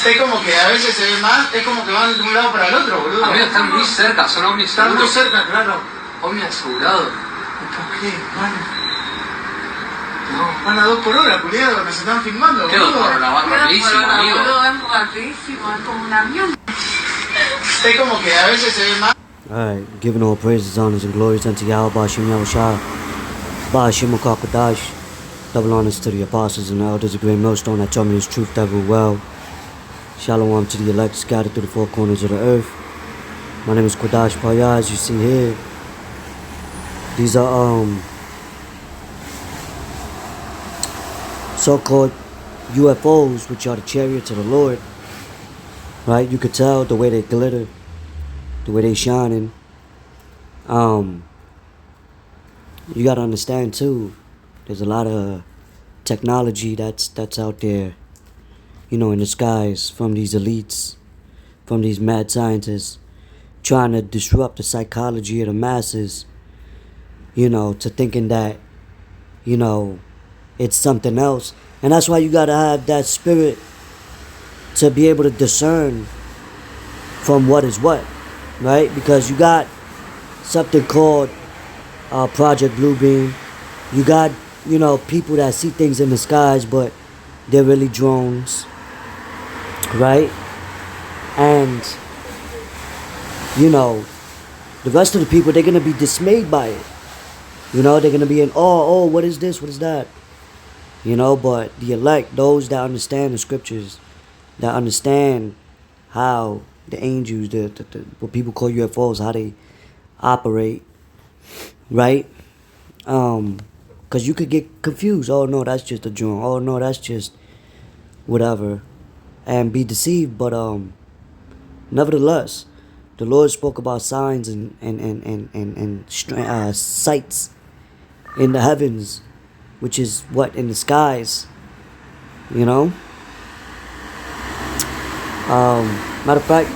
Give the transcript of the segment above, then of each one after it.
Es como que a veces se ve más, es como que van de un lado para el otro, boludo. Amigo, están muy cerca, son ovnis Están muy seguros. cerca, claro. Ovni asegurado. ¿Por qué? Van a 2 por hora, culiado, nos están filmando, ¿Qué boludo. 2 por hora? Va rapidísimo, amigo. Es rapidísimo, es como un avión. Es como que a veces se ve más. Alright, giving all praises, honors, and glories unto Yahweh, Bashim Yahushua, Bashim Makakadash. Double honors to the apostles and the elders of Great Millstone that taught me this truth that will well. Shalom to the elect scattered through the 4 corners of the earth. My name is Quadash Paya, as you see here. These are so-called UFOs, which are the chariots of the Lord. Right? You could tell the way they glitter, the way they shining. You gotta understand too, there's a lot of technology that's out there, you know, in the skies from these elites, from these mad scientists, trying to disrupt the psychology of the masses, you know, to thinking that, you know, it's something else. And that's why you gotta have that spirit to be able to discern from what is what, right? Because you got something called Project Bluebeam. You got, you know, people that see things in the skies, but they're really drones, right? And, you know, the rest of the people, they're going to be dismayed by it. You know, they're going to be in awe, oh, what is this, what is that? You know, but the elect, those that understand the scriptures, that understand how the angels, the what people call UFOs, how they operate, right? Because you could get confused. Oh, no, that's just a drone. Oh, no, that's just whatever. And be deceived. But nevertheless, the Lord spoke about signs and sights in the heavens, which is what? In the skies. You know? Matter of fact,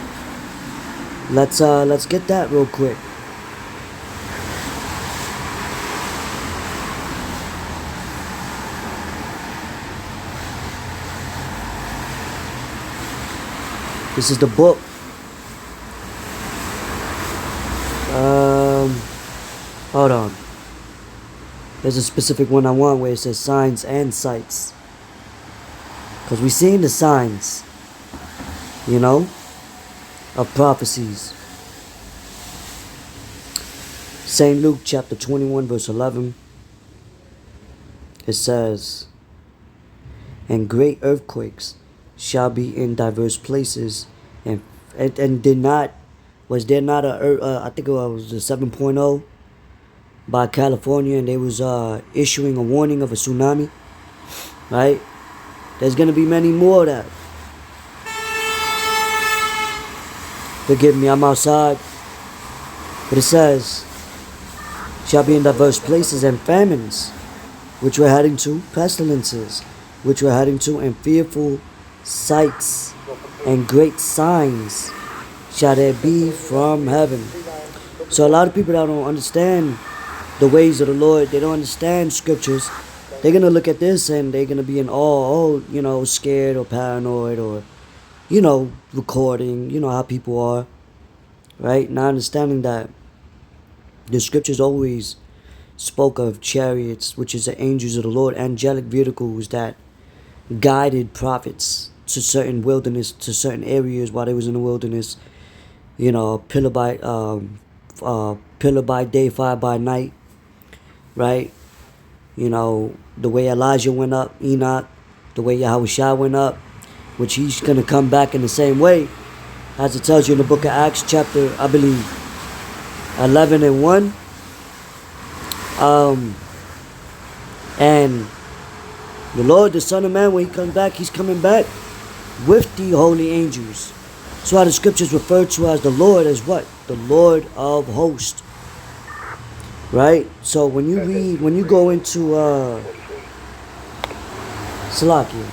let's get that real quick. This is the book. Hold on. There's a specific one I want where it says signs and sights. Because we've seen the signs, you know, of prophecies. St. Luke chapter 21 verse 11. It says, and great earthquakes shall be in diverse places, and was there not a I think it was the 7.0 by California, and they was issuing a warning of a tsunami, right? There's gonna be many more of that. Forgive me, I'm outside, but it says shall be in diverse places, and famines which we're heading to, pestilences which we're heading to, and fearful sights and great signs shall there be from heaven. So a lot of people that don't understand the ways of the Lord, they don't understand scriptures, they're going to look at this and they're going to be in awe, oh, you know, scared or paranoid, or, you know, recording, you know how people are, right? Not understanding that the scriptures always spoke of chariots, which is the angels of the Lord, angelic vehicles that guided prophets to certain wilderness, to certain areas while they was in the wilderness. You know, pillar by day, fire by night, right? You know, the way Elijah went up, Enoch, the way Yahushua went up, which he's going to come back in the same way, as it tells you in the book of Acts chapter, I believe, 11 and 1. And the Lord, the Son of Man, when he comes back, he's coming back with the holy angels. So how the scriptures refer to as the Lord as what? The Lord of hosts. Right? So when you read, when you go into Salakia,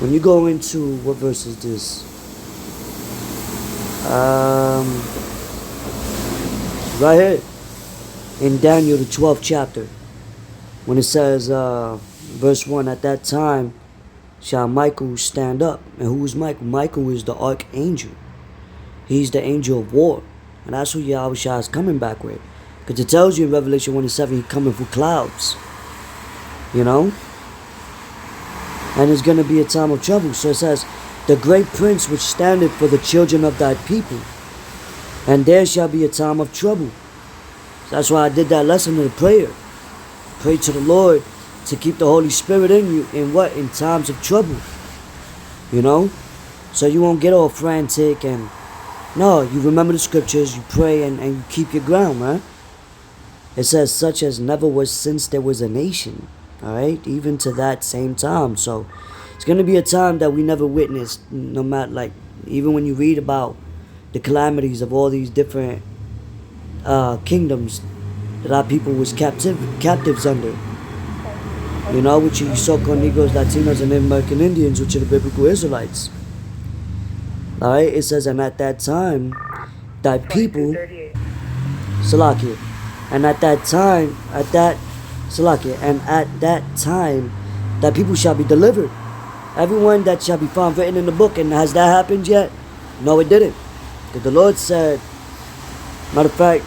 when you go into, what verse is this? Right here in Daniel, the 12th chapter, when it says verse 1, at that time shall Michael stand up. And who is Michael? Michael is the archangel. He's the angel of war. And that's who Yahushua is coming back with. Because it tells you in Revelation 1 and 7, he's coming for clouds. You know? And it's going to be a time of trouble. So it says, the great prince which standeth for the children of thy people. And there shall be a time of trouble. So that's why I did that lesson in the prayer. Pray to the Lord to keep the Holy Spirit in you. In what? In times of trouble. You know? So you won't get all frantic and... No, you remember the scriptures, you pray, and you keep your ground, man. It says, such as never was since there was a nation. Alright? Even to that same time. So, it's going to be a time that we never witnessed. No matter, like, even when you read about the calamities of all these different kingdoms that our people was captives under. You know, which you so-called Negroes, Latinos, and Native American Indians, which are the biblical Israelites. Alright, it says, and at that time, thy people, Salakia, and at that time, Salakia, and at that time, thy people shall be delivered. Everyone that shall be found written in the book. And has that happened yet? No, it didn't. Because the Lord said, matter of fact,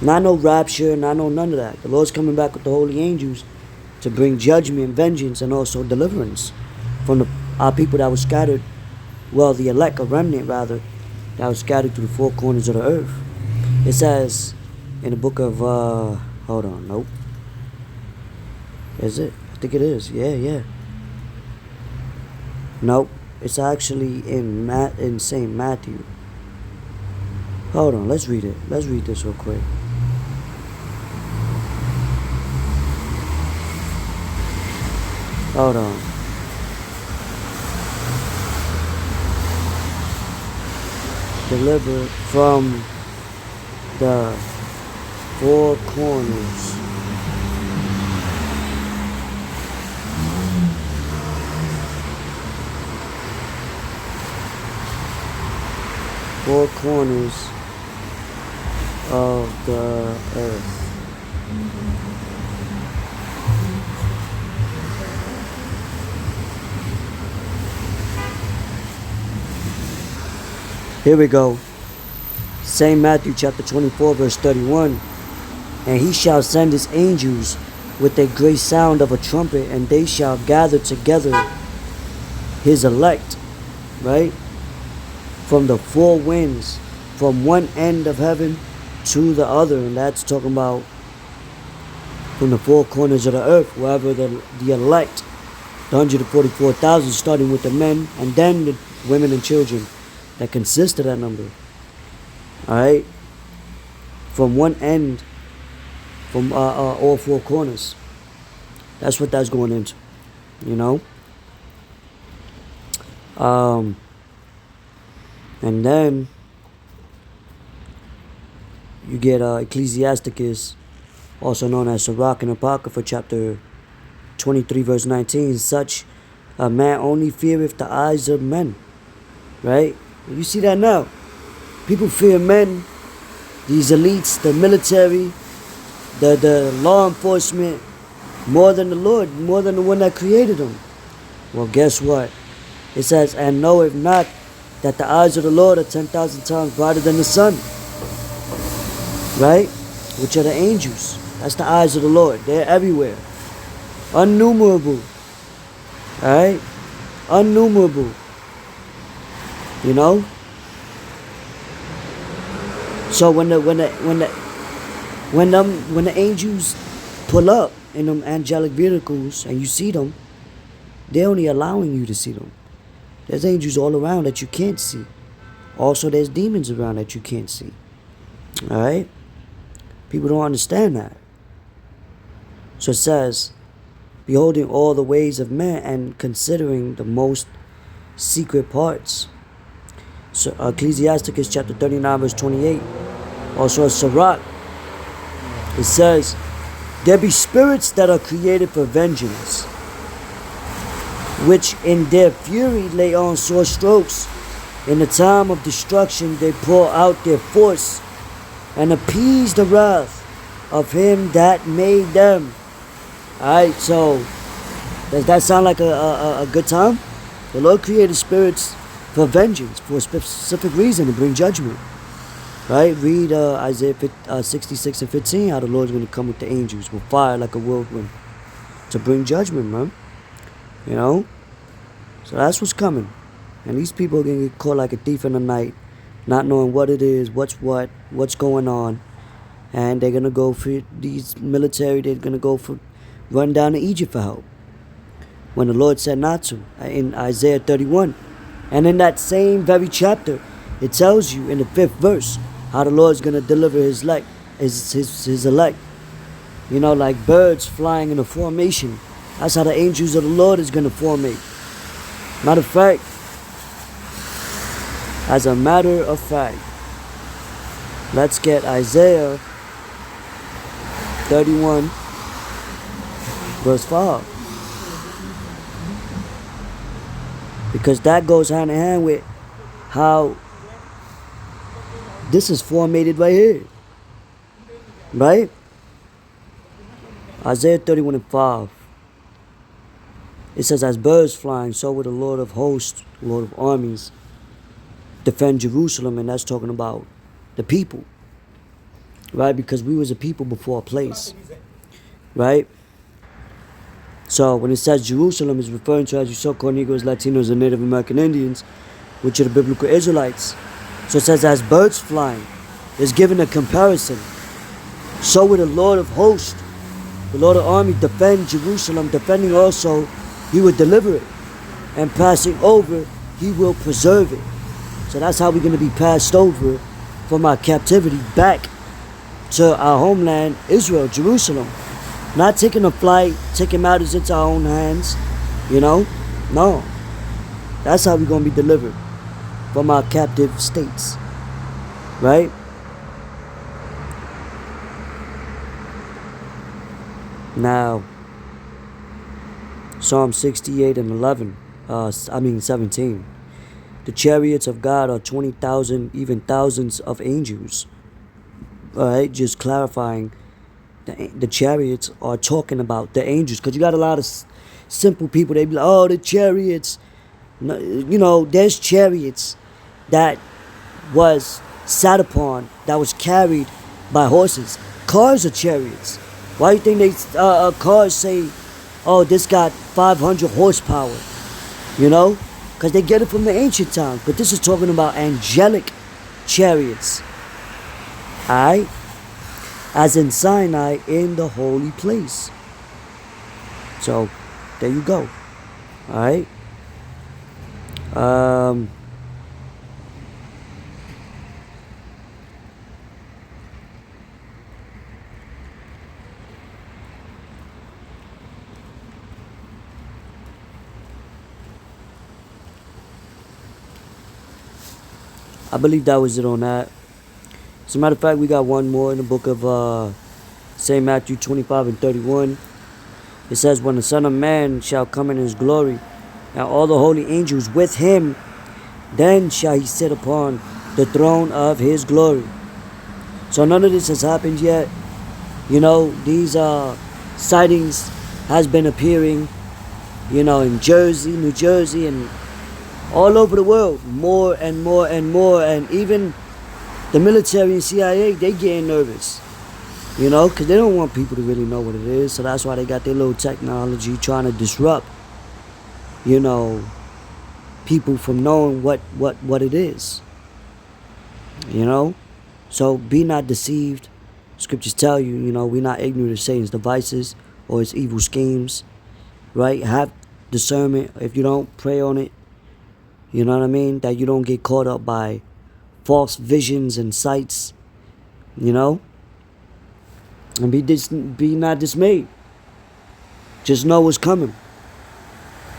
not no rapture, not no none of that. The Lord's coming back with the holy angels to bring judgment, vengeance, and also deliverance from our people that were scattered. Well, the elect, a remnant rather, that was scattered through the four corners of the earth. It says in the book of, hold on, nope. Is it? I think it is. Yeah. Nope. It's actually in St. Matthew. Hold on, let's read it. Let's read this real quick. Hold on. Delivered from the four corners. Four corners of the earth. Here we go. St. Matthew chapter 24 verse 31. And he shall send his angels with a great sound of a trumpet, and they shall gather together his elect, right? From the four winds, from one end of heaven to the other. And that's talking about from the four corners of the earth, wherever the elect, the 144,000, starting with the men and then the women and children that consist of that number. Alright? From one end, from all four corners. That's what that's going into. You know? And then you get Ecclesiasticus, also known as Sirach and Apocrypha, chapter 23, verse 19. Such a man only feareth the eyes of men. Right? You see that now. People fear men, these elites, the military, the law enforcement, more than the Lord, more than the one that created them. Well, guess what? It says, and knoweth not that the eyes of the Lord are 10,000 times brighter than the sun. Right? Which are the angels. That's the eyes of the Lord. They're everywhere. Innumerable. Alright? Innumerable. You know? So when the angels pull up in them angelic vehicles and you see them, they're only allowing you to see them. There's angels all around that you can't see. Also, there's demons around that you can't see. Alright? People don't understand that. So it says, beholding all the ways of men and considering the most secret parts. So Ecclesiasticus chapter 39 verse 28. Also Sirach. It says, there be spirits that are created for vengeance, which in their fury lay on sore strokes. In the time of destruction they pour out their force, and appease the wrath of him that made them. Alright, so does that sound like a good time? The Lord created spirits for vengeance, for a specific reason, to bring judgment. Right? Read Isaiah 66 and 15, how the Lord's going to come with the angels with fire like a whirlwind to bring judgment, man. You know? So that's what's coming. And these people are going to get caught like a thief in the night, not knowing what it is, what's going on. And they're going to go for these military, they're going to go for run down to Egypt for help, when the Lord said not to, in Isaiah 31. And in that same very chapter, it tells you in the 5th verse how the Lord's going to deliver his elect, his elect. You know, like birds flying in a formation. That's how the angels of the Lord is going to formate. Matter of fact, as a matter of fact, let's get Isaiah 31 verse 5. Because that goes hand in hand with how this is formatted right here. Right? Isaiah 31 and 5. It says, as birds flying, so will the Lord of hosts, Lord of armies, defend Jerusalem. And that's talking about the people. Right? Because we was a people before a place. Right? So when it says Jerusalem, is referring to, as you saw, Negroes, Latinos, and Native American Indians, which are the biblical Israelites. So it says, as birds flying, is given a comparison. So will the Lord of hosts, the Lord of armies, defend Jerusalem. Defending also, he will deliver it. And passing over, he will preserve it. So that's how we're going to be passed over from our captivity back to our homeland, Israel, Jerusalem. Not taking a flight, taking matters into our own hands, you know? No. That's how we're going to be delivered from our captive states. Right? Now, Psalm 68 and 11, 17. The chariots of God are 20,000, even thousands of angels. Alright, just clarifying. The chariots are talking about the angels, because you got a lot of simple people. They be like, oh, the chariots. No, you know, there's chariots that was sat upon, that was carried by horses. Cars are chariots. Why do you think they cars say, oh, this got 500 horsepower? You know, because they get it from the ancient times. But this is talking about angelic chariots. Alright? As in Sinai, in the holy place. So, there you go. Alright? I believe that was it on that. As a matter of fact, we got one more in the book of St. Matthew 25 and 31. It says, when the Son of Man shall come in his glory, and all the holy angels with him, then shall he sit upon the throne of his glory. So none of this has happened yet. You know, these sightings has been appearing, you know, in Jersey, New Jersey, and all over the world, more and more and more. And even the military and CIA, they getting nervous, you know, because they don't want people to really know what it is. So that's why they got their little technology trying to disrupt, you know, people from knowing what it is, you know. So be not deceived. Scriptures tell you, you know, we're not ignorant of Satan's devices or his evil schemes, right? Have discernment. If you don't, pray on it. You know what I mean? That you don't get caught up by false visions and sights, you know? And be not dismayed. Just know what's coming,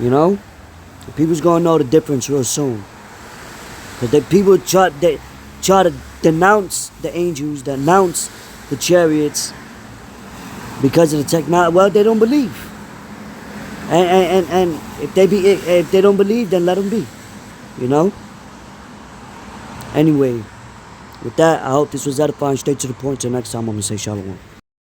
you know? People's gonna know the difference real soon. Because people try to denounce the angels, denounce the chariots because of the technology. Well, they don't believe. And if they don't believe, then let them be. You know. Anyway, with that, I hope this was edifying. Straight to the point. Till next time, I'm gonna say shalom.